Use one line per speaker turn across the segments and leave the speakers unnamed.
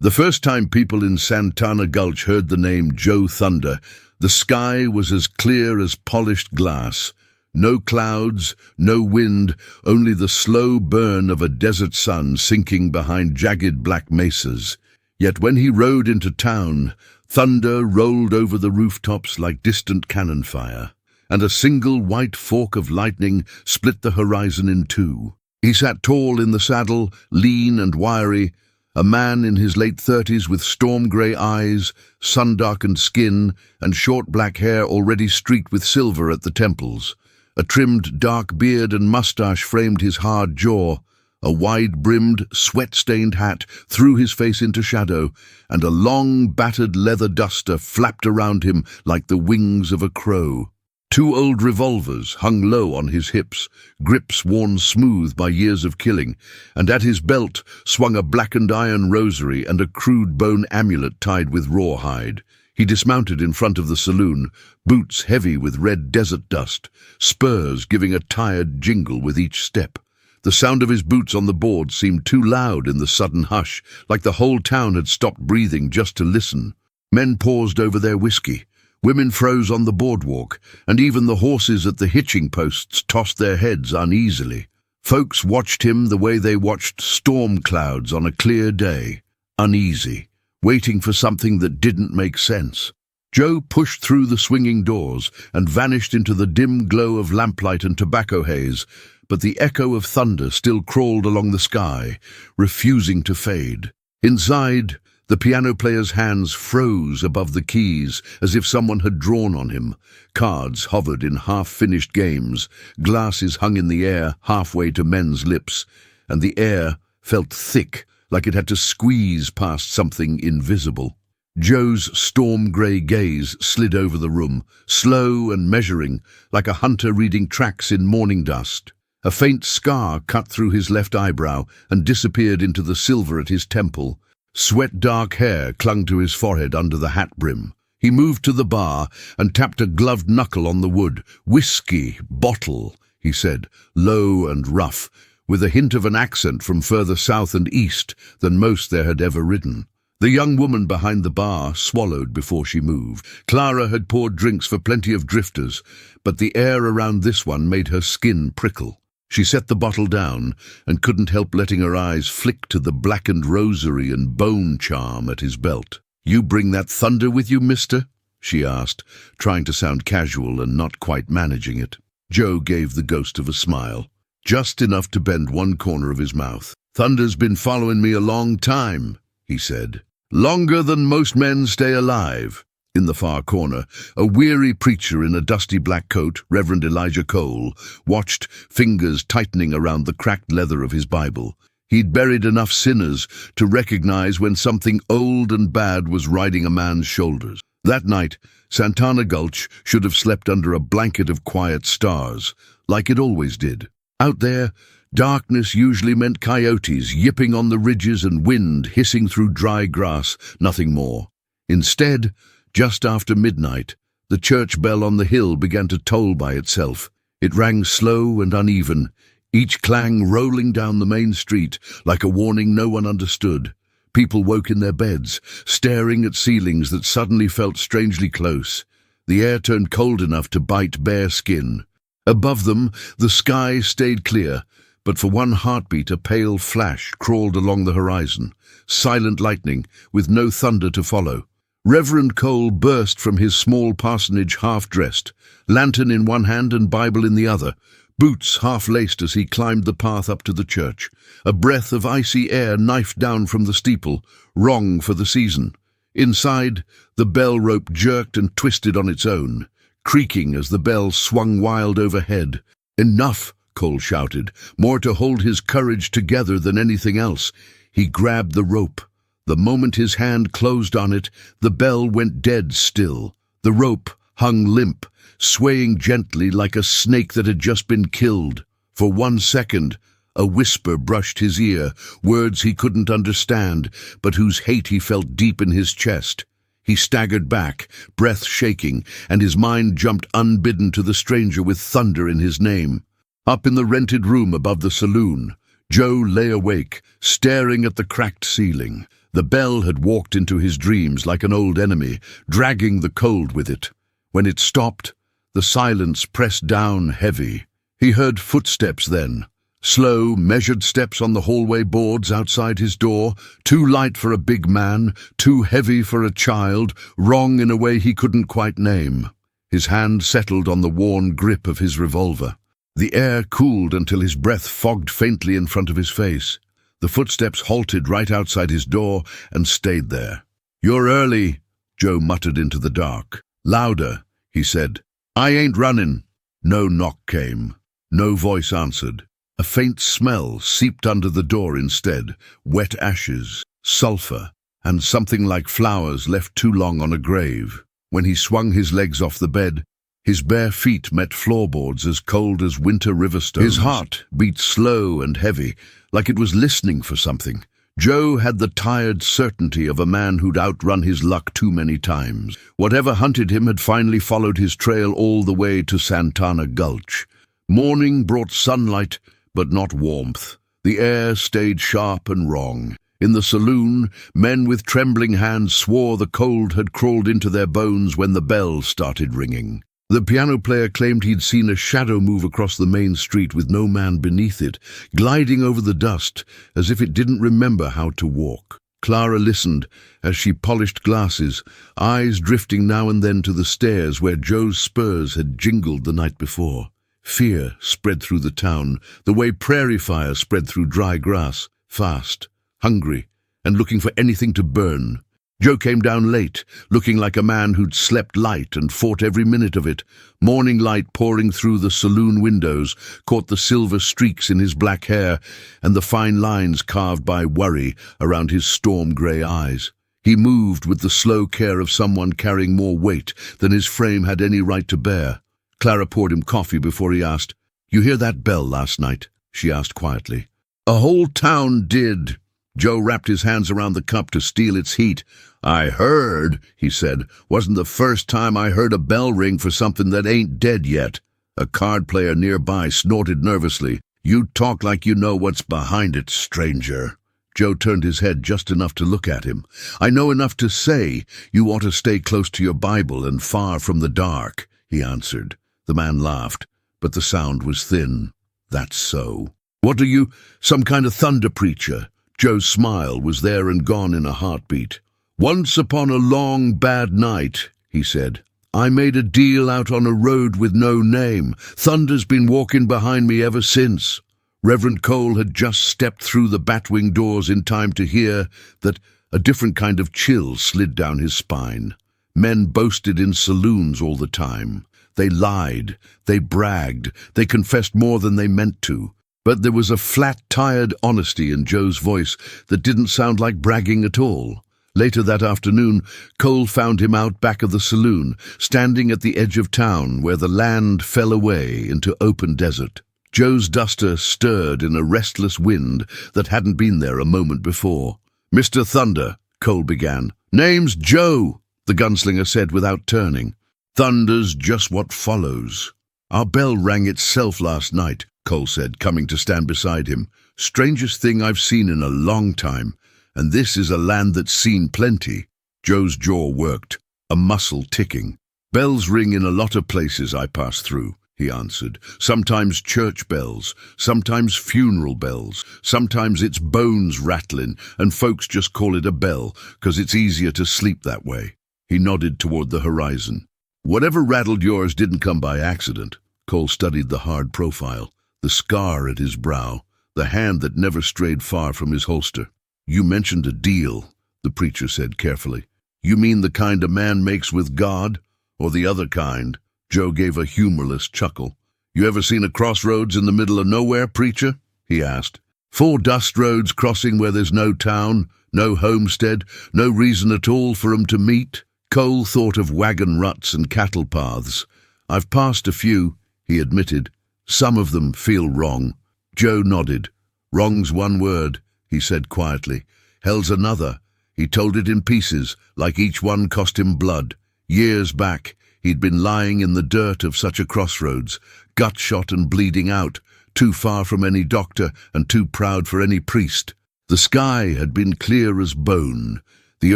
The first time people in Santana Gulch heard the name Joe Thunder, the sky was as clear as polished glass. No clouds, no wind, only the slow burn of a desert sun sinking behind jagged black mesas. Yet when he rode into town, thunder rolled over the rooftops like distant cannon fire, and a single white fork of lightning split the horizon in two. He sat tall in the saddle, lean and wiry, a man in his late 30s with storm-grey eyes, sun-darkened skin, and short black hair already streaked with silver at the temples. A trimmed dark beard and mustache framed his hard jaw. A wide-brimmed, sweat-stained hat threw his face into shadow, and a long, battered leather duster flapped around him like the wings of a crow. Two old revolvers hung low on his hips, grips worn smooth by years of killing, and at his belt swung a blackened iron rosary and a crude bone amulet tied with rawhide. He dismounted in front of the saloon, boots heavy with red desert dust, spurs giving a tired jingle with each step. The sound of his boots on the board seemed too loud in the sudden hush, like the whole town had stopped breathing just to listen. Men paused over their whiskey. Women froze on the boardwalk, and even the horses at the hitching posts tossed their heads uneasily. Folks watched him the way they watched storm clouds on a clear day, uneasy, waiting for something that didn't make sense. Joe pushed through the swinging doors and vanished into the dim glow of lamplight and tobacco haze, but the echo of thunder still crawled along the sky, refusing to fade. Inside, the piano player's hands froze above the keys as if someone had drawn on him. Cards hovered in half-finished games, glasses hung in the air halfway to men's lips, and the air felt thick, like it had to squeeze past something invisible. Joe's storm-grey gaze slid over the room, slow and measuring, like a hunter reading tracks in morning dust. A faint scar cut through his left eyebrow and disappeared into the silver at his temple. Sweat-dark hair clung to his forehead under the hat brim. He moved to the bar and tapped a gloved knuckle on the wood. "Whiskey, bottle," he said, low and rough, with a hint of an accent from further south and east than most there had ever ridden. The young woman behind the bar swallowed before she moved. Clara had poured drinks for plenty of drifters, but the air around this one made her skin prickle. She set the bottle down and couldn't help letting her eyes flick to the blackened rosary and bone charm at his belt. "You bring that thunder with you, mister?" she asked, trying to sound casual and not quite managing it. Joe gave the ghost of a smile, just enough to bend one corner of his mouth. "Thunder's been following me a long time," he said. "Longer than most men stay alive." In the far corner, a weary preacher in a dusty black coat, Reverend Elijah Cole, watched, fingers tightening around the cracked leather of his Bible. He'd buried enough sinners to recognize when something old and bad was riding a man's shoulders. That night, Santana Gulch should have slept under a blanket of quiet stars, like it always did. Out there, darkness usually meant coyotes yipping on the ridges and wind hissing through dry grass, nothing more. Instead, just after midnight, the church bell on the hill began to toll by itself. It rang slow and uneven, each clang rolling down the main street like a warning no one understood. People woke in their beds, staring at ceilings that suddenly felt strangely close. The air turned cold enough to bite bare skin. Above them, the sky stayed clear, but for one heartbeat a pale flash crawled along the horizon, silent lightning with no thunder to follow. Reverend Cole burst from his small parsonage half-dressed, lantern in one hand and Bible in the other, boots half-laced as he climbed the path up to the church. A breath of icy air knifed down from the steeple, wrong for the season. Inside, the bell rope jerked and twisted on its own, creaking as the bell swung wild overhead. "Enough!" Cole shouted, more to hold his courage together than anything else. He grabbed the rope. The moment his hand closed on it, the bell went dead still. The rope hung limp, swaying gently like a snake that had just been killed. For 1 second, a whisper brushed his ear, words he couldn't understand, but whose hate he felt deep in his chest. He staggered back, breath shaking, and his mind jumped unbidden to the stranger with thunder in his name. Up in the rented room above the saloon, Joe lay awake, staring at the cracked ceiling. The bell had walked into his dreams like an old enemy, dragging the cold with it. When it stopped, the silence pressed down heavy. He heard footsteps then, slow, measured steps on the hallway boards outside his door, too light for a big man, too heavy for a child, wrong in a way he couldn't quite name. His hand settled on the worn grip of his revolver. The air cooled until his breath fogged faintly in front of his face. The footsteps halted right outside his door and stayed there. "You're early," Joe muttered into the dark. "Louder," he said. "I ain't running." No knock came. No voice answered. A faint smell seeped under the door instead, wet ashes, sulfur, and something like flowers left too long on a grave. When he swung his legs off the bed, his bare feet met floorboards as cold as winter river stones. His heart beat slow and heavy, like it was listening for something. Joe had the tired certainty of a man who'd outrun his luck too many times. Whatever hunted him had finally followed his trail all the way to Santana Gulch. Morning brought sunlight, but not warmth. The air stayed sharp and wrong. In the saloon, men with trembling hands swore the cold had crawled into their bones when the bell started ringing. The piano player claimed he'd seen a shadow move across the main street with no man beneath it, gliding over the dust as if it didn't remember how to walk. Clara listened as she polished glasses, eyes drifting now and then to the stairs where Joe's spurs had jingled the night before. Fear spread through the town, the way prairie fire spread through dry grass, fast, hungry, and looking for anything to burn. Joe came down late, looking like a man who'd slept light and fought every minute of it. Morning light pouring through the saloon windows caught the silver streaks in his black hair and the fine lines carved by worry around his storm-grey eyes. He moved with the slow care of someone carrying more weight than his frame had any right to bear. Clara poured him coffee before he asked, "You hear that bell last night?" she asked quietly. "A whole town did." Joe wrapped his hands around the cup to steal its heat. "I heard," he said. "Wasn't the first time I heard a bell ring for something that ain't dead yet." A card player nearby snorted nervously. "You talk like you know what's behind it, stranger." Joe turned his head just enough to look at him. "I know enough to say you ought to stay close to your Bible and far from the dark," he answered. The man laughed, but the sound was thin. "That's so." "What are you, some kind of thunder preacher?" Joe's smile was there and gone in a heartbeat. "Once upon a long, bad night," he said, "I made a deal out on a road with no name. Thunder's been walking behind me ever since." Reverend Cole had just stepped through the batwing doors in time to hear that a different kind of chill slid down his spine. Men boasted in saloons all the time. They lied, they bragged, they confessed more than they meant to. But there was a flat, tired honesty in Joe's voice that didn't sound like bragging at all. Later that afternoon, Cole found him out back of the saloon, standing at the edge of town where the land fell away into open desert. Joe's duster stirred in a restless wind that hadn't been there a moment before. "Mr. Thunder," Cole began. "Name's Joe," the gunslinger said without turning. "Thunder's just what follows." "Our bell rang itself last night," Cole said, coming to stand beside him. "Strangest thing I've seen in a long time, and this is a land that's seen plenty." Joe's jaw worked, a muscle ticking. "Bells ring in a lot of places I pass through," he answered. "Sometimes church bells, sometimes funeral bells, sometimes it's bones rattling, and folks just call it a bell, 'cause it's easier to sleep that way." He nodded toward the horizon. "Whatever rattled yours didn't come by accident." Cole studied the hard profile, the scar at his brow, the hand that never strayed far from his holster. "You mentioned a deal," the preacher said carefully. "You mean the kind a man makes with God, or the other kind?" Joe gave a humorless chuckle. "You ever seen a crossroads in the middle of nowhere, preacher?" he asked. "Four dust roads crossing where there's no town, no homestead, no reason at all for 'em to meet?" Cole thought of wagon ruts and cattle paths. "I've passed a few," he admitted. "Some of them feel wrong." Joe nodded. "Wrong's one word," he said quietly. "Hell's another." He told it in pieces, like each one cost him blood. Years back, he'd been lying in the dirt of such a crossroads, gut-shot and bleeding out, too far from any doctor and too proud for any priest. The sky had been clear as bone. The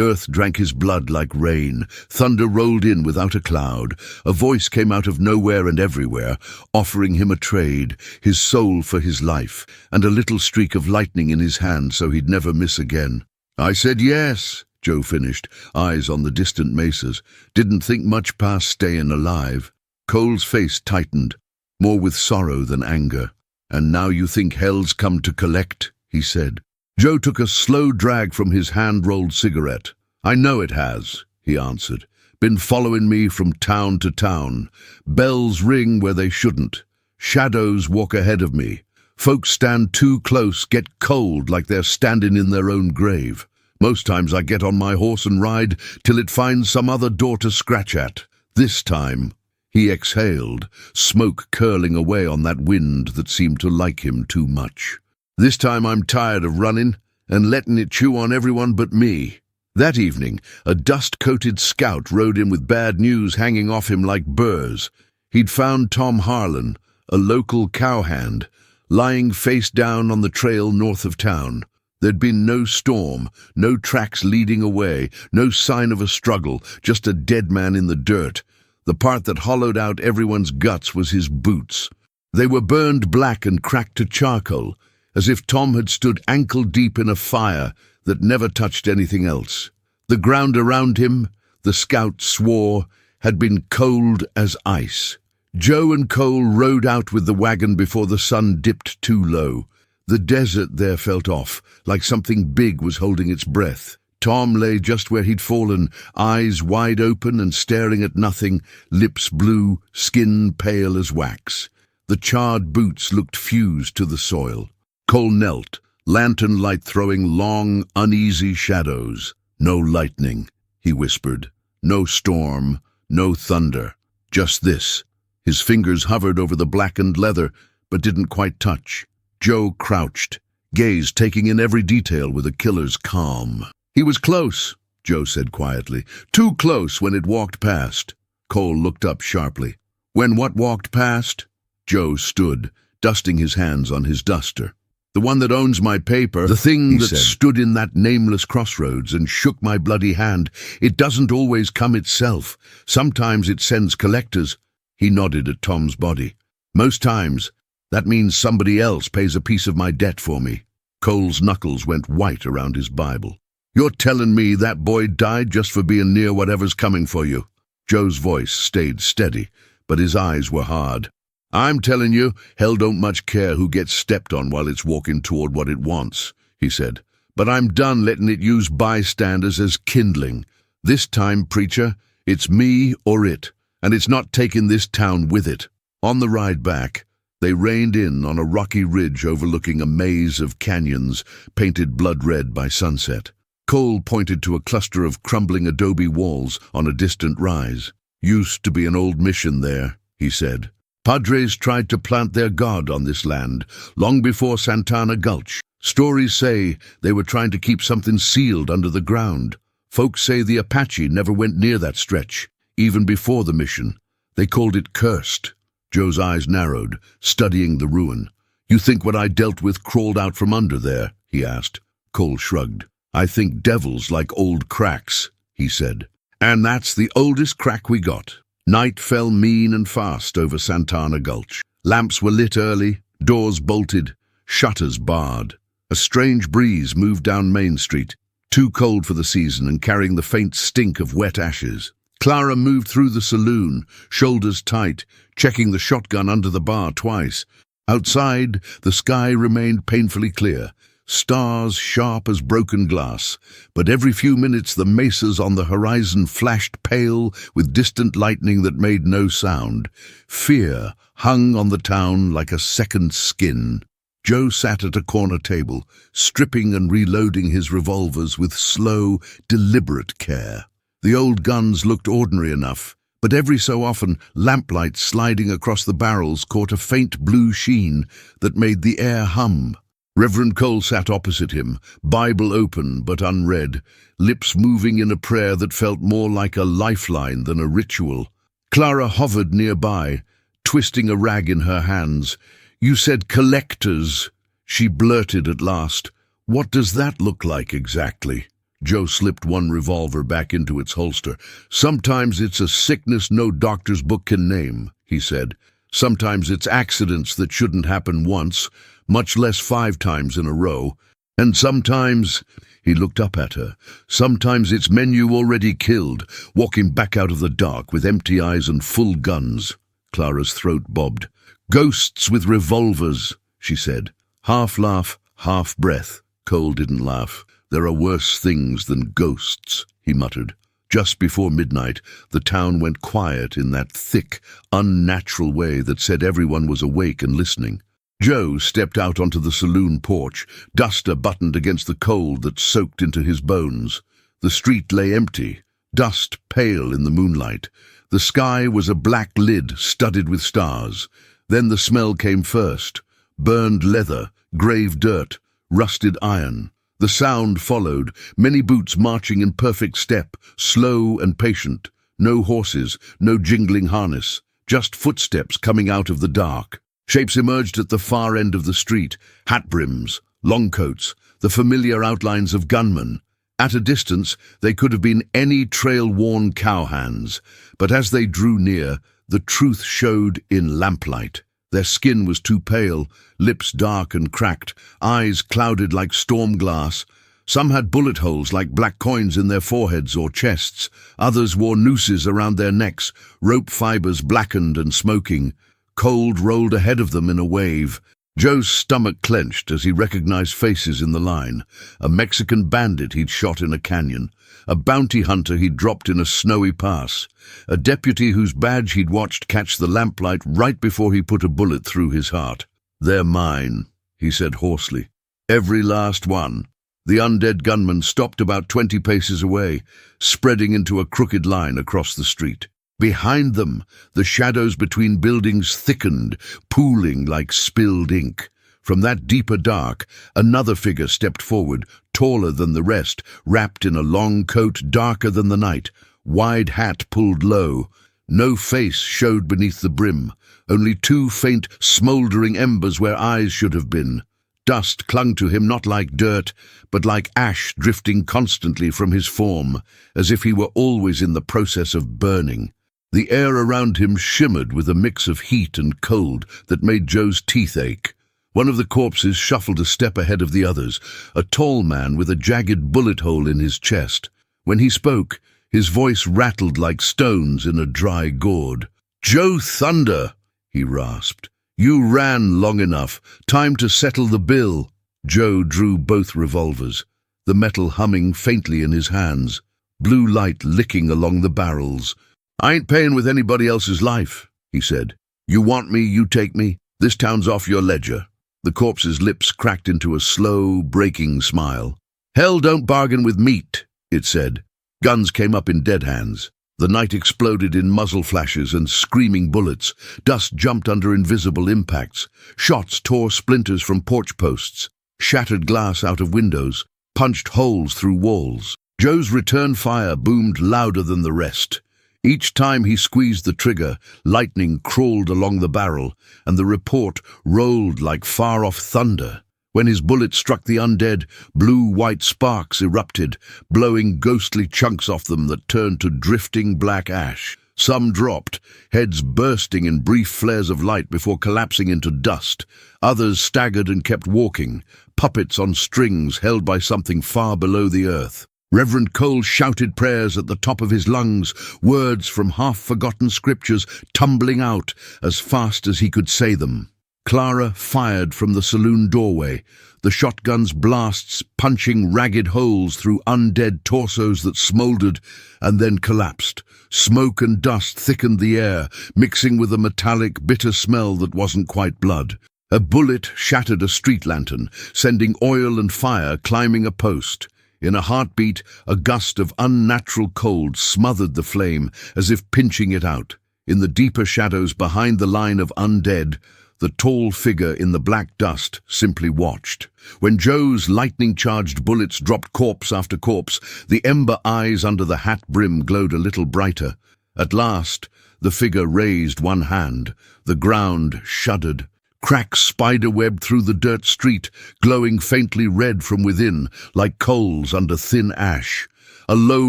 earth drank his blood like rain. Thunder rolled in without a cloud. A voice came out of nowhere and everywhere, offering him a trade, his soul for his life, and a little streak of lightning in his hand so he'd never miss again. "I said yes," Joe finished, eyes on the distant mesas. "Didn't think much past staying alive." Cole's face tightened, more with sorrow than anger. "And now you think hell's come to collect?" he said. Joe took a slow drag from his hand-rolled cigarette. "I know it has," he answered. "Been following me from town to town. Bells ring where they shouldn't. Shadows walk ahead of me. Folks stand too close, get cold like they're standing in their own grave. Most times I get on my horse and ride till it finds some other door to scratch at. This time..." He exhaled, smoke curling away on that wind that seemed to like him too much. "This time I'm tired of running and letting it chew on everyone but me." That evening, a dust-coated scout rode in with bad news hanging off him like burrs. He'd found Tom Harlan, a local cowhand, lying face down on the trail north of town. There'd been no storm, no tracks leading away, no sign of a struggle, just a dead man in the dirt. The part that hollowed out everyone's guts was his boots. They were burned black and cracked to charcoal, as if Tom had stood ankle-deep in a fire that never touched anything else. The ground around him, the scout swore, had been cold as ice. Joe and Cole rode out with the wagon before the sun dipped too low. The desert there felt off, like something big was holding its breath. Tom lay just where he'd fallen, eyes wide open and staring at nothing, lips blue, skin pale as wax. The charred boots looked fused to the soil. Cole knelt, lantern light throwing long, uneasy shadows. "No lightning," he whispered. "No storm, no thunder. Just this." His fingers hovered over the blackened leather, but didn't quite touch. Joe crouched, gaze taking in every detail with a killer's calm. "He was close," Joe said quietly. "Too close when it walked past." Cole looked up sharply. "When what walked past?" Joe stood, dusting his hands on his duster. "The one that owns my paper, the thing that stood in that nameless crossroads and shook my bloody hand. It doesn't always come itself. Sometimes it sends collectors." He nodded at Tom's body. "Most times, that means somebody else pays a piece of my debt for me." Cole's knuckles went white around his Bible. "You're telling me that boy died just for being near whatever's coming for you?" Joe's voice stayed steady, but his eyes were hard. "I'm telling you, hell don't much care who gets stepped on while it's walking toward what it wants," he said. "But I'm done letting it use bystanders as kindling. This time, preacher, it's me or it, and it's not taking this town with it." On the ride back, they reined in on a rocky ridge overlooking a maze of canyons painted blood-red by sunset. Cole pointed to a cluster of crumbling adobe walls on a distant rise. "Used to be an old mission there," he said. "Padres tried to plant their god on this land, long before Santana Gulch. Stories say they were trying to keep something sealed under the ground. Folks say the Apache never went near that stretch, even before the mission. They called it cursed." Joe's eyes narrowed, studying the ruin. "You think what I dealt with crawled out from under there?" he asked. Cole shrugged. "I think devils like old cracks," he said. "And that's the oldest crack we got." Night fell mean and fast over Santana Gulch. Lamps were lit early, doors bolted, shutters barred. A strange breeze moved down Main Street, too cold for the season and carrying the faint stink of wet ashes. Clara moved through the saloon, shoulders tight, checking the shotgun under the bar twice. Outside, the sky remained painfully clear, stars sharp as broken glass, but every few minutes the mesas on the horizon flashed pale with distant lightning that made no sound. Fear hung on the town like a second skin. Joe sat at a corner table, stripping and reloading his revolvers with slow, deliberate care. The old guns looked ordinary enough, but every so often lamplight sliding across the barrels caught a faint blue sheen that made the air hum. Reverend Cole sat opposite him, Bible open but unread, lips moving in a prayer that felt more like a lifeline than a ritual. Clara hovered nearby, twisting a rag in her hands. "You said collectors," she blurted at last. What does that look like exactly? Joe slipped one revolver back into its holster. Sometimes it's a sickness no doctor's book can name, he said. Sometimes it's accidents that shouldn't happen once, much less 5 times in a row. And sometimes, he looked up at her, sometimes it's men you already killed, walking back out of the dark with empty eyes and full guns. Clara's throat bobbed. Ghosts with revolvers, she said. Half laugh, half breath. Cole didn't laugh. There are worse things than ghosts, he muttered. Just before midnight, the town went quiet in that thick, unnatural way that said everyone was awake and listening. Joe stepped out onto the saloon porch, duster buttoned against the cold that soaked into his bones. The street lay empty, dust pale in the moonlight. The sky was a black lid studded with stars. Then the smell came first. Burned leather, grave dirt, rusted iron. The sound followed, many boots marching in perfect step, slow and patient. No horses, no jingling harness, just footsteps coming out of the dark. Shapes emerged at the far end of the street, hat brims, long coats, the familiar outlines of gunmen. At a distance, they could have been any trail-worn cowhands, but as they drew near, the truth showed in lamplight. Their skin was too pale, lips dark and cracked, eyes clouded like storm glass. Some had bullet holes like black coins in their foreheads or chests. Others wore nooses around their necks, rope fibers blackened and smoking. Cold rolled ahead of them in a wave. Joe's stomach clenched as he recognized faces in the line. A Mexican bandit he'd shot in a canyon. A bounty hunter he'd dropped in a snowy pass. A deputy whose badge he'd watched catch the lamplight right before he put a bullet through his heart. They're mine, he said hoarsely. Every last one. The undead gunman stopped about 20 paces away, spreading into a crooked line across the street. Behind them, the shadows between buildings thickened, pooling like spilled ink. From that deeper dark, another figure stepped forward, taller than the rest, wrapped in a long coat darker than the night, wide hat pulled low. No face showed beneath the brim, only 2 faint, smouldering embers where eyes should have been. Dust clung to him not like dirt, but like ash drifting constantly from his form, as if he were always in the process of burning. The air around him shimmered with a mix of heat and cold that made Joe's teeth ache. One of the corpses shuffled a step ahead of the others, a tall man with a jagged bullet hole in his chest. When he spoke, his voice rattled like stones in a dry gourd. "Joe Thunder," he rasped. "You ran long enough. Time to settle the bill." Joe drew both revolvers, the metal humming faintly in his hands, blue light licking along the barrels. "I ain't paying with anybody else's life," he said. "You want me, you take me. This town's off your ledger." The corpse's lips cracked into a slow, breaking smile. "Hell don't bargain with meat," it said. Guns came up in dead hands. The night exploded in muzzle flashes and screaming bullets. Dust jumped under invisible impacts. Shots tore splinters from porch posts, shattered glass out of windows, punched holes through walls. Joe's return fire boomed louder than the rest. Each time he squeezed the trigger, lightning crawled along the barrel, and the report rolled like far-off thunder. When his bullet struck the undead, blue-white sparks erupted, blowing ghostly chunks off them that turned to drifting black ash. Some dropped, heads bursting in brief flares of light before collapsing into dust. Others staggered and kept walking, puppets on strings held by something far below the earth. Reverend Cole shouted prayers at the top of his lungs, words from half-forgotten scriptures tumbling out as fast as he could say them. Clara fired from the saloon doorway, the shotgun's blasts punching ragged holes through undead torsos that smoldered and then collapsed. Smoke and dust thickened the air, mixing with a metallic, bitter smell that wasn't quite blood. A bullet shattered a street lantern, sending oil and fire climbing a post. In a heartbeat, a gust of unnatural cold smothered the flame, as if pinching it out. In the deeper shadows behind the line of undead, the tall figure in the black dust simply watched. When Joe's lightning-charged bullets dropped corpse after corpse, the ember eyes under the hat brim glowed a little brighter. At last, the figure raised one hand. The ground shuddered. cracks spiderwebbed through the dirt street, glowing faintly red from within, like coals under thin ash. A low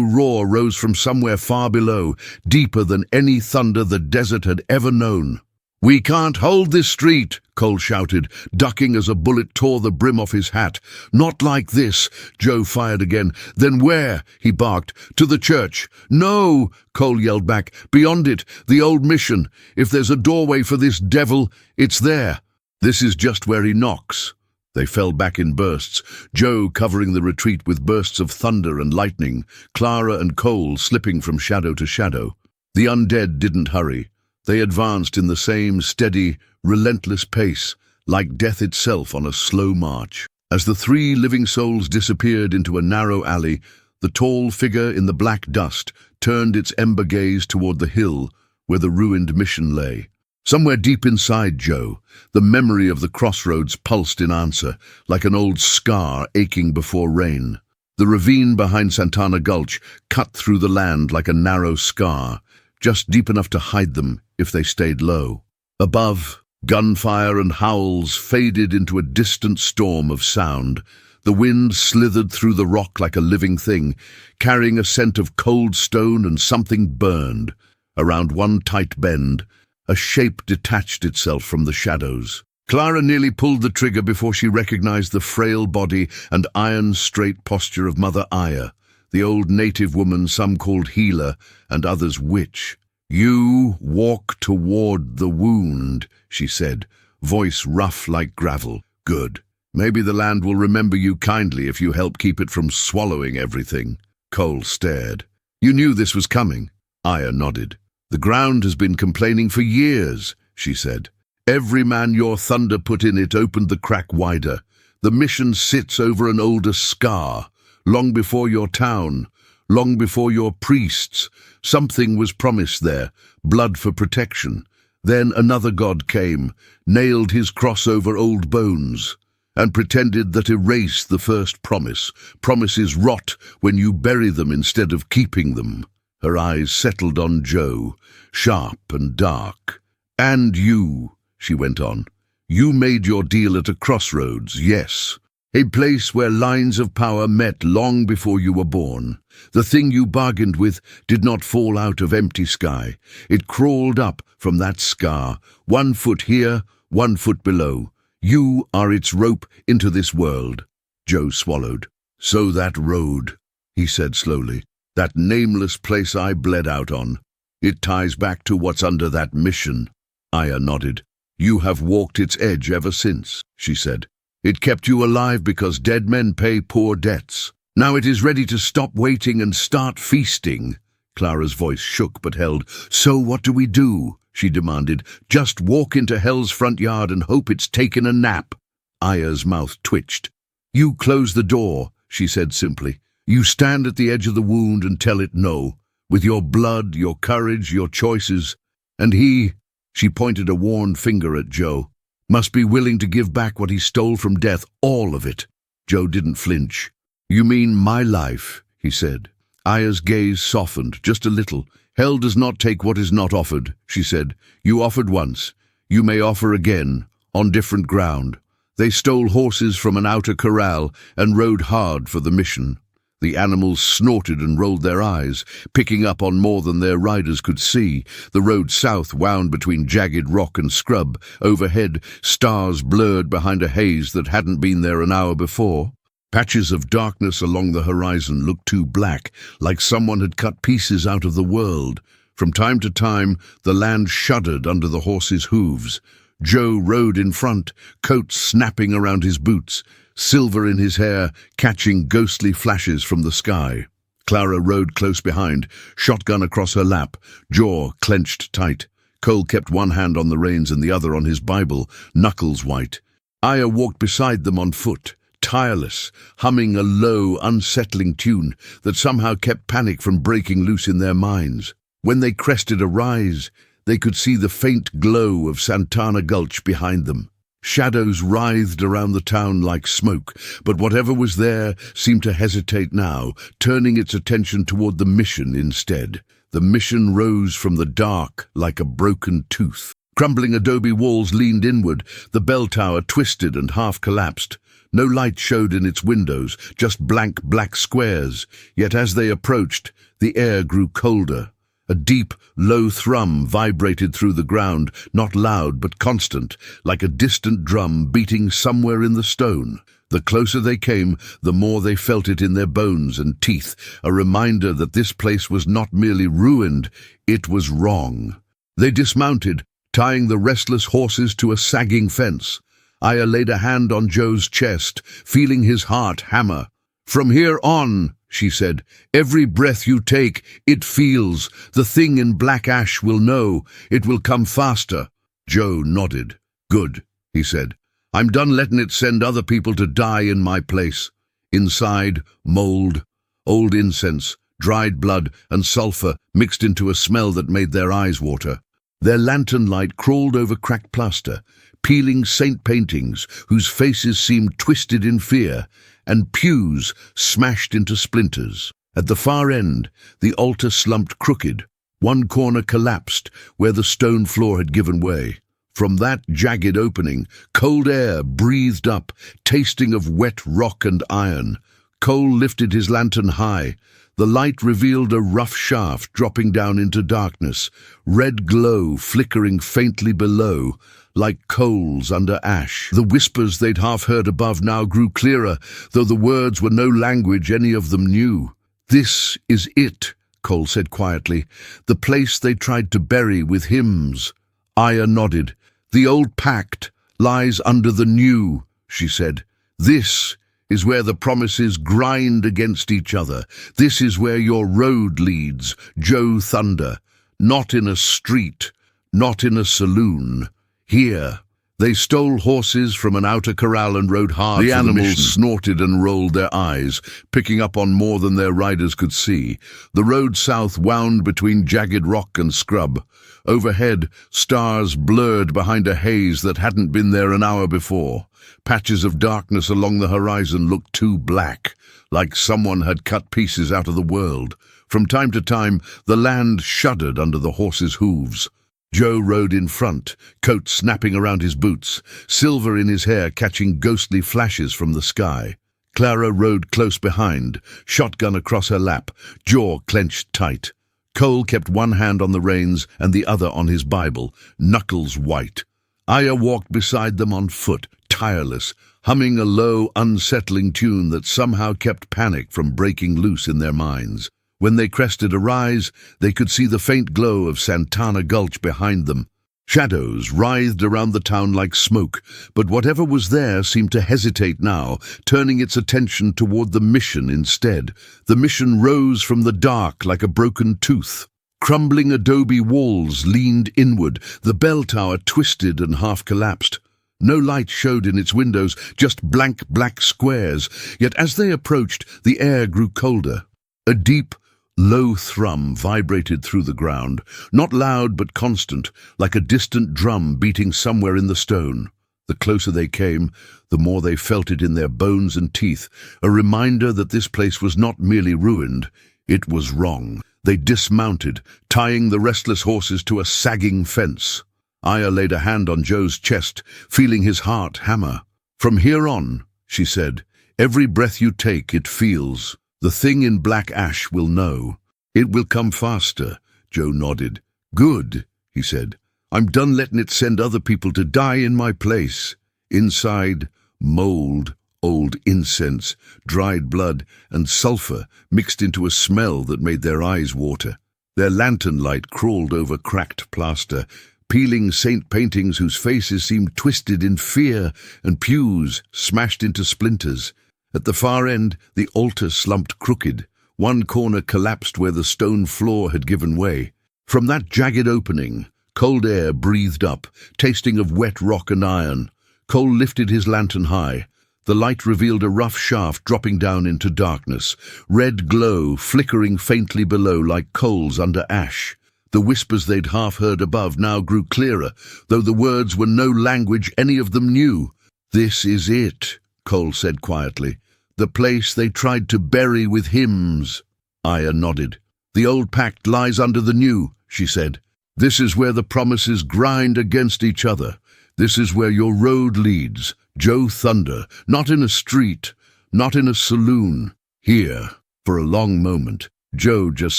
roar rose from somewhere far below, deeper than any thunder the desert had ever known. "We can't hold this street," Cole shouted, ducking as a bullet tore the brim off his hat. "Not like this," Joe fired again. "Then where?" he barked. "To the church." "No," Cole yelled back. "Beyond it, the old mission. If there's a doorway for this devil, it's there." "This is just where he knocks." They fell back in bursts, Joe covering the retreat with bursts of thunder and lightning, Clara and Cole slipping from shadow to shadow. The undead didn't hurry. They advanced in the same steady, relentless pace, like death itself on a slow march. As the three living souls disappeared into a narrow alley, the tall figure in the black dust turned its ember gaze toward the hill where the ruined mission lay. Somewhere deep inside Joe, the memory of the crossroads pulsed in answer, like an old scar aching before rain. The ravine behind Santana Gulch cut through the land like a narrow scar, just deep enough to hide them if they stayed low. Above, gunfire and howls faded into a distant storm of sound. The wind slithered through the rock like a living thing, carrying a scent of cold stone, and something burned. Around one tight bend, a shape detached itself from the shadows. Clara nearly pulled the trigger before she recognized the frail body and iron-straight posture of Mother Aya, the old native woman some called healer and others witch. "You walk toward the wound," she said, voice rough like gravel. "Good. Maybe the land will remember you kindly if you help keep it from swallowing everything." Cole stared. "You knew this was coming?" Aya nodded. "The ground has been complaining for years," she said. "Every man your thunder put in it opened the crack wider. The mission sits over an older scar. Long before your town, long before your priests, something was promised there, blood for protection. Then another god came, nailed his cross over old bones, and pretended that erased the first promise. Promises rot when you bury them instead of keeping them." Her eyes settled on Joe, sharp and dark. "And you," she went on, "you made your deal at a crossroads, yes. A place where lines of power met long before you were born. The thing you bargained with did not fall out of empty sky. It crawled up from that scar, 1 foot here, 1 foot below. You are its rope into this world." Joe swallowed. "So that road," he said slowly, "that nameless place I bled out on, it ties back to what's under that mission." Aya nodded. "You have walked its edge ever since," she said. "It kept you alive because dead men pay poor debts. Now it is ready to stop waiting and start feasting." Clara's voice shook but held. "So what do we do?" she demanded. "Just walk into hell's front yard and hope it's taken a nap?" Aya's mouth twitched. "You close the door," she said simply. "You stand at the edge of the wound and tell it no, with your blood, your courage, your choices. And he," she pointed a worn finger at Joe, "must be willing to give back what he stole from death, all of it." Joe didn't flinch. "You mean my life," he said. Aya's gaze softened, just a little. "Hell does not take what is not offered," she said. "You offered once. You may offer again, on different ground." They stole horses from an outer corral and rode hard for the mission. The animals snorted and rolled their eyes, picking up on more than their riders could see. The road south wound between jagged rock and scrub. Overhead, stars blurred behind a haze that hadn't been there an hour before. Patches of darkness along the horizon looked too black, like someone had cut pieces out of the world. From time to time, the land shuddered under the horses' hooves. Joe rode in front, coat snapping around his boots, silver in his hair, catching ghostly flashes from the sky. Clara rode close behind, shotgun across her lap, jaw clenched tight. Cole kept one hand on the reins and the other on his Bible, knuckles white. Aya walked beside them on foot, tireless, humming a low, unsettling tune that somehow kept panic from breaking loose in their minds. When they crested a rise, they could see the faint glow of Santana Gulch behind them. Shadows writhed around the town like smoke, but whatever was there seemed to hesitate now, turning its attention toward the mission instead. The mission rose from the dark like a broken tooth. Crumbling adobe walls leaned inward, the bell tower twisted and half collapsed. No light showed in its windows, just blank black squares, yet as they approached, the air grew colder. A deep, low thrum vibrated through the ground, not loud but constant, like a distant drum beating somewhere in the stone. The closer they came, the more they felt it in their bones and teeth, a reminder that this place was not merely ruined, it was wrong. They dismounted, tying the restless horses to a sagging fence. Aya laid a hand on Joe's chest, feeling his heart hammer. "From here on," she said, "every breath you take, it feels. The thing in black ash will know. It will come faster." Joe nodded. "Good," he said. "I'm done letting it send other people to die in my place." Inside, mold, old incense, dried blood, and sulfur mixed into a smell that made their eyes water. Their lantern light crawled over cracked plaster, peeling saint paintings whose faces seemed twisted in fear, and pews smashed into splinters. At the far end, the altar slumped crooked. One corner collapsed where the stone floor had given way. From that jagged opening, cold air breathed up, tasting of wet rock and iron. Cole lifted his lantern high. The light revealed a rough shaft dropping down into darkness, red glow flickering faintly below, like coals under ash. The whispers they'd half heard above now grew clearer, though the words were no language any of them knew. "This is it," Cole said quietly, "the place they tried to bury with hymns." Aya nodded. "The old pact lies under the new," she said. "This is where the promises grind against each other. This is where your road leads, Joe Thunder. Not in a street, not in a saloon. Here." They stole horses from an outer corral and rode hard. The animals snorted and rolled their eyes, picking up on more than their riders could see. The road south wound between jagged rock and scrub. Overhead, stars blurred behind a haze that hadn't been there an hour before. Patches of darkness along the horizon looked too black, like someone had cut pieces out of the world. From time to time, the land shuddered under the horses' hooves. Joe rode in front, coat snapping around his boots, silver in his hair catching ghostly flashes from the sky. Clara rode close behind, shotgun across her lap, jaw clenched tight. Cole kept one hand on the reins and the other on his Bible, knuckles white. Aya walked beside them on foot, tireless, humming a low, unsettling tune that somehow kept panic from breaking loose in their minds. When they crested a rise, they could see the faint glow of Santana Gulch behind them. Shadows writhed around the town like smoke, but whatever was there seemed to hesitate now, turning its attention toward the mission instead. The mission rose from the dark like a broken tooth. Crumbling adobe walls leaned inward, the bell tower twisted and half collapsed. No light showed in its windows, just blank black squares, yet as they approached, the air grew colder. A deep, low thrum vibrated through the ground, not loud but constant, like a distant drum beating somewhere in the stone. The closer they came, the more they felt it in their bones and teeth, a reminder that this place was not merely ruined, it was wrong. They dismounted, tying the restless horses to a sagging fence. Aya laid a hand on Joe's chest, feeling his heart hammer. "From here on," she said, "every breath you take, it feels. The thing in black ash will know. It will come faster." Joe nodded. "Good," he said. "I'm done letting it send other people to die in my place." Inside, mold, old incense, dried blood, and sulfur mixed into a smell that made their eyes water. Their lantern light crawled over cracked plaster, peeling saint paintings whose faces seemed twisted in fear, and pews smashed into splinters. At the far end, the altar slumped crooked. One corner collapsed where the stone floor had given way. From that jagged opening, cold air breathed up, tasting of wet rock and iron. Cole lifted his lantern high. The light revealed a rough shaft dropping down into darkness, red glow flickering faintly below like coals under ash. The whispers they'd half heard above now grew clearer, though the words were no language any of them knew. "This is it," Cole said quietly. "The place they tried to bury with hymns." Aya nodded. "The old pact lies under the new," she said. This is where the promises grind against each other. This is where your road leads, Joe Thunder, not in a street, not in a saloon. Here, for a long moment, Joe just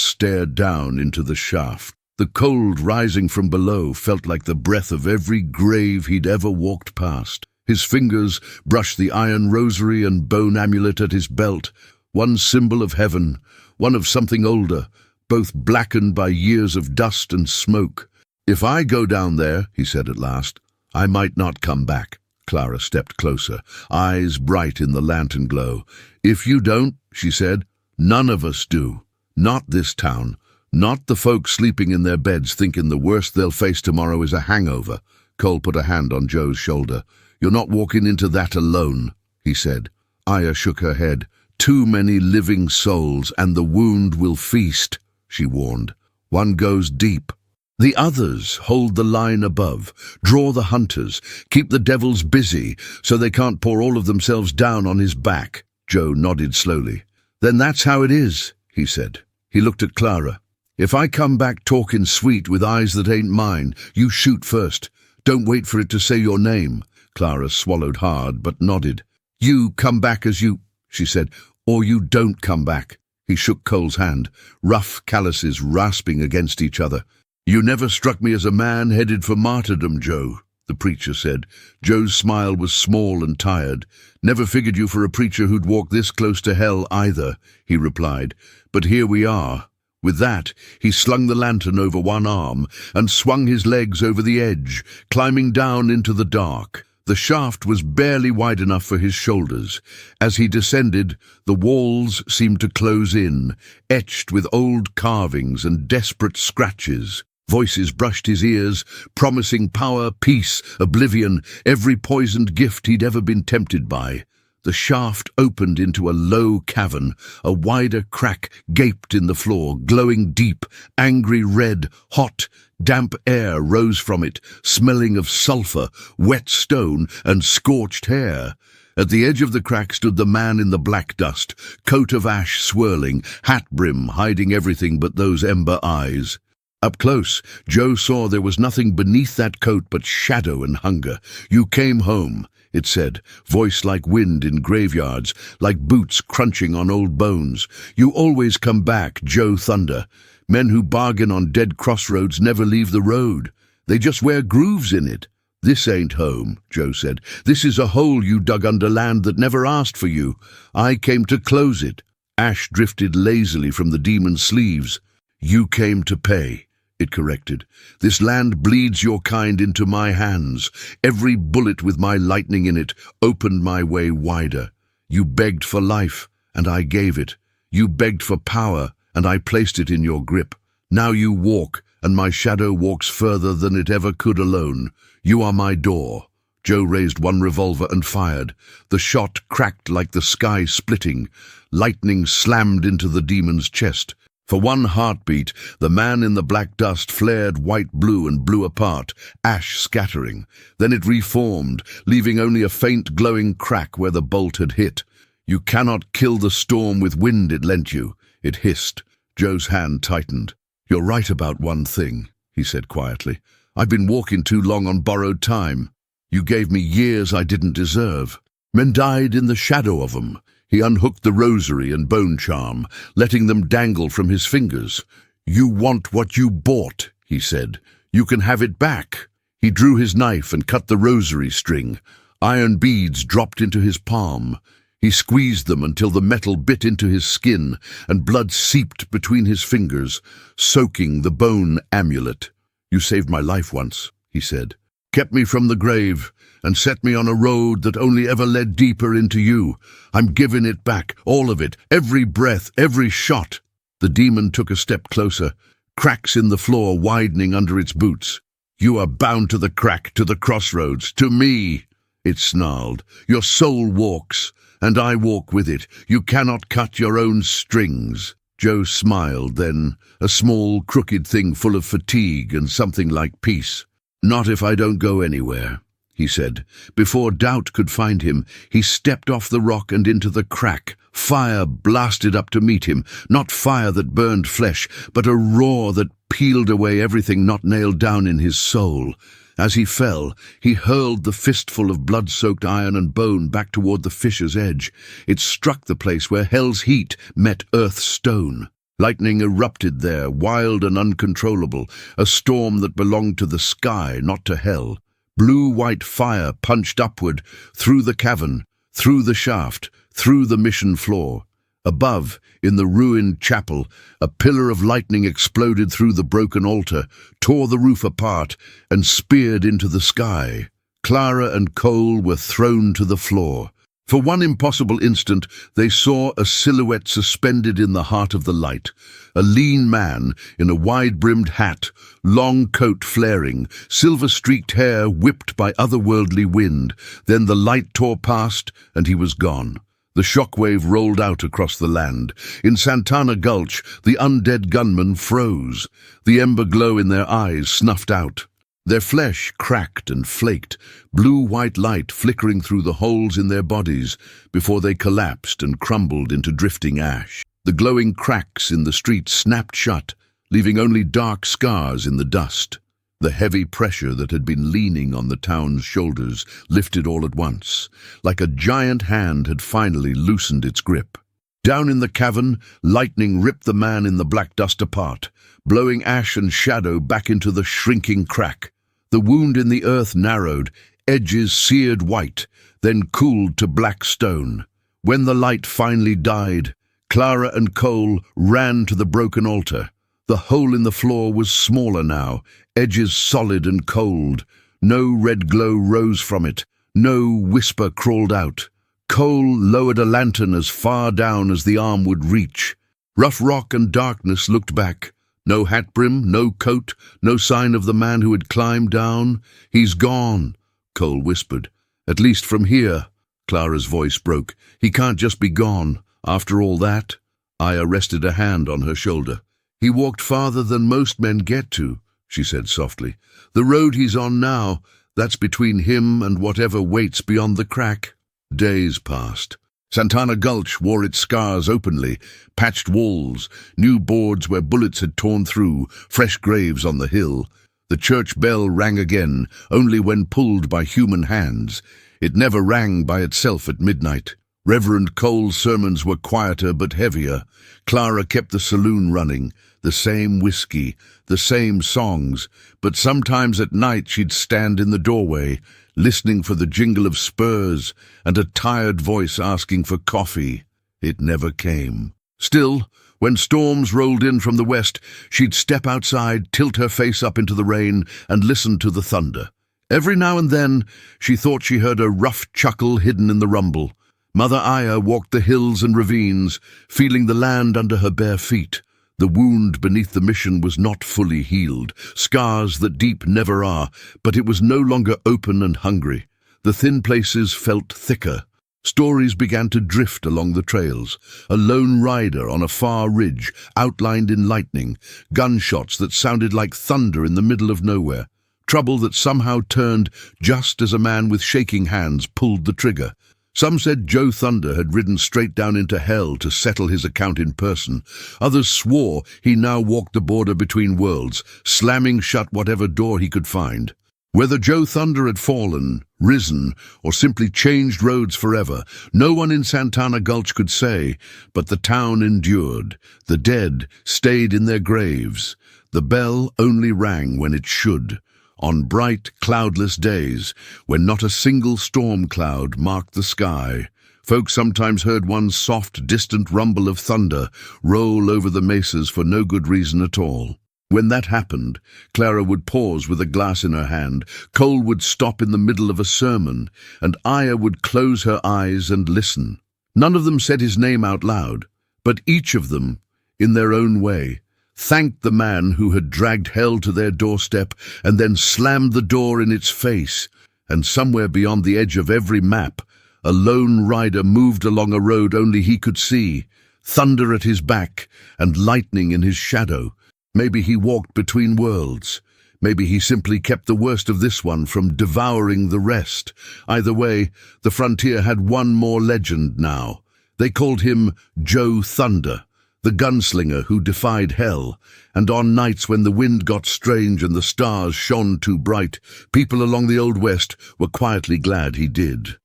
stared down into the shaft. The cold rising from below felt like the breath of every grave he'd ever walked past. His fingers brushed the iron rosary and bone amulet at his belt, one symbol of heaven, one of something older, both blackened by years of dust and smoke. "If I go down there," he said at last, "I might not come back." Clara stepped closer, eyes bright in the lantern glow. "If you don't," she said, "none of us do. Not this town. Not the folks sleeping in their beds thinking the worst they'll face tomorrow is a hangover." Cole put a hand on Joe's shoulder. "You're not walking into that alone," he said. Aya shook her head. "Too many living souls, and the wound will feast," she warned. "One goes deep. The others hold the line above, draw the hunters, keep the devils busy so they can't pour all of themselves down on his back." Joe nodded slowly. "Then that's how it is," he said. He looked at Clara. "If I come back talking sweet with eyes that ain't mine, you shoot first. Don't wait for it to say your name." Clara swallowed hard but nodded. "You come back as you," she said, "or you don't come back." He shook Cole's hand, rough calluses rasping against each other. "You never struck me as a man headed for martyrdom, Joe," the preacher said. Joe's smile was small and tired. "Never figured you for a preacher who'd walk this close to hell either," he replied. "But here we are." With that, he slung the lantern over one arm and swung his legs over the edge, climbing down into the dark. The shaft was barely wide enough for his shoulders. As he descended, the walls seemed to close in, etched with old carvings and desperate scratches. Voices brushed his ears, promising power, peace, oblivion, every poisoned gift he'd ever been tempted by. The shaft opened into a low cavern. A wider crack gaped in the floor, glowing deep, angry red, hot, damp air rose from it, smelling of sulphur, wet stone, and scorched hair. At the edge of the crack stood the man in the black dust, coat of ash swirling, hat brim hiding everything but those ember eyes. Up close, Joe saw there was nothing beneath that coat but shadow and hunger. "You came home," it said, voice like wind in graveyards, like boots crunching on old bones. "You always come back, Joe Thunder. Men who bargain on dead crossroads never leave the road. They just wear grooves in it." "This ain't home," Joe said. "This is a hole you dug under land that never asked for you. I came to close it." Ash drifted lazily from the demon's sleeves. "You came to pay," it corrected. "This land bleeds your kind into my hands. Every bullet with my lightning in it opened my way wider. You begged for life, and I gave it. You begged for power, and I placed it in your grip. Now you walk, and my shadow walks further than it ever could alone. You are my door." Joe raised one revolver and fired. The shot cracked like the sky splitting. Lightning slammed into the demon's chest. For one heartbeat, the man in the black dust flared white-blue and blew apart, ash scattering. Then it reformed, leaving only a faint glowing crack where the bolt had hit. "You cannot kill the storm with wind it lent you," it hissed. Joe's hand tightened. "You're right about one thing," he said quietly. "I've been walking too long on borrowed time. You gave me years I didn't deserve. Men died in the shadow of them." He unhooked the rosary and bone charm, letting them dangle from his fingers. "You want what you bought," he said. "You can have it back." He drew his knife and cut the rosary string. Iron beads dropped into his palm. He squeezed them until the metal bit into his skin, and blood seeped between his fingers, soaking the bone amulet. "You saved my life once," he said. "Kept me from the grave, and set me on a road that only ever led deeper into you. I'm giving it back, all of it, every breath, every shot." The demon took a step closer, cracks in the floor widening under its boots. "You are bound to the crack, to the crossroads, to me," it snarled. "Your soul walks, and I walk with it. You cannot cut your own strings." Joe smiled then, a small, crooked thing full of fatigue and something like peace. "Not if I don't go anywhere," he said. Before doubt could find him, he stepped off the rock and into the crack, Fire blasted up to meet him, not fire that burned flesh, but a roar that peeled away everything not nailed down in his soul. As he fell, he hurled the fistful of blood-soaked iron and bone back toward the fisssure's edge. It struck the place where hell's heat met earth's stone. Lightning erupted there, wild and uncontrollable, a storm that belonged to the sky, not to hell. Blue-white fire punched upward, through the cavern, through the shaft, through the mission floor. Above, in the ruined chapel, a pillar of lightning exploded through the broken altar, tore the roof apart, and speared into the sky. Clara and Cole were thrown to the floor. For one impossible instant, they saw a silhouette suspended in the heart of the light. A lean man in a wide-brimmed hat, long coat flaring, silver-streaked hair whipped by otherworldly wind. Then the light tore past, and he was gone. The shockwave rolled out across the land. In Santana Gulch, the undead gunmen froze. The ember glow in their eyes snuffed out. Their flesh cracked and flaked, blue-white light flickering through the holes in their bodies before they collapsed and crumbled into drifting ash. The glowing cracks in the street snapped shut, leaving only dark scars in the dust. The heavy pressure that had been leaning on the town's shoulders lifted all at once, like a giant hand had finally loosened its grip. Down in the cavern, lightning ripped the man in the black dust apart, blowing ash and shadow back into the shrinking crack. The wound in the earth narrowed, edges seared white, then cooled to black stone. When the light finally died, Clara and Cole ran to the broken altar. The hole in the floor was smaller now, edges solid and cold. No red glow rose from it, no whisper crawled out. Cole lowered a lantern as far down as the arm would reach. Rough rock and darkness looked back. No hat brim, no coat, no sign of the man who had climbed down. "He's gone," Cole whispered. "At least from here." Clara's voice broke. "He can't just be gone. After all that?" Aya rested a hand on her shoulder. "He walked farther than most men get to," she said softly. "The road he's on now, that's between him and whatever waits beyond the crack." Days passed. Santana Gulch wore its scars openly, patched walls, new boards where bullets had torn through, fresh graves on the hill. The church bell rang again, only when pulled by human hands. It never rang by itself at midnight. Reverend Cole's sermons were quieter but heavier. Clara kept the saloon running, the same whiskey, the same songs, but sometimes at night she'd stand in the doorway, listening for the jingle of spurs and a tired voice asking for coffee. It never came. Still, when storms rolled in from the west, she'd step outside, tilt her face up into the rain, and listen to the thunder. Every now and then, she thought she heard a rough chuckle hidden in the rumble. Mother Aya walked the hills and ravines, feeling the land under her bare feet. The wound beneath the mission was not fully healed, scars that deep never are, but it was no longer open and hungry. The thin places felt thicker. Stories began to drift along the trails. A lone rider on a far ridge, outlined in lightning, gunshots that sounded like thunder in the middle of nowhere, trouble that somehow turned just as a man with shaking hands pulled the trigger. Some said Joe Thunder had ridden straight down into hell to settle his account in person. Others swore he now walked the border between worlds, slamming shut whatever door he could find. Whether Joe Thunder had fallen, risen, or simply changed roads forever, no one in Santana Gulch could say, but the town endured. The dead stayed in their graves. The bell only rang when it should. On bright, cloudless days, when not a single storm cloud marked the sky, folk sometimes heard one soft, distant rumble of thunder roll over the mesas for no good reason at all. When that happened, Clara would pause with a glass in her hand, Cole would stop in the middle of a sermon, and Aya would close her eyes and listen. None of them said his name out loud, but each of them, in their own way, thanked the man who had dragged hell to their doorstep and then slammed the door in its face. And somewhere beyond the edge of every map, a lone rider moved along a road only he could see, thunder at his back and lightning in his shadow. Maybe he walked between worlds. Maybe he simply kept the worst of this one from devouring the rest. Either way, the frontier had one more legend now. They called him Joe Thunder, the gunslinger who defied hell, and on nights when the wind got strange and the stars shone too bright, people along the Old West were quietly glad he did.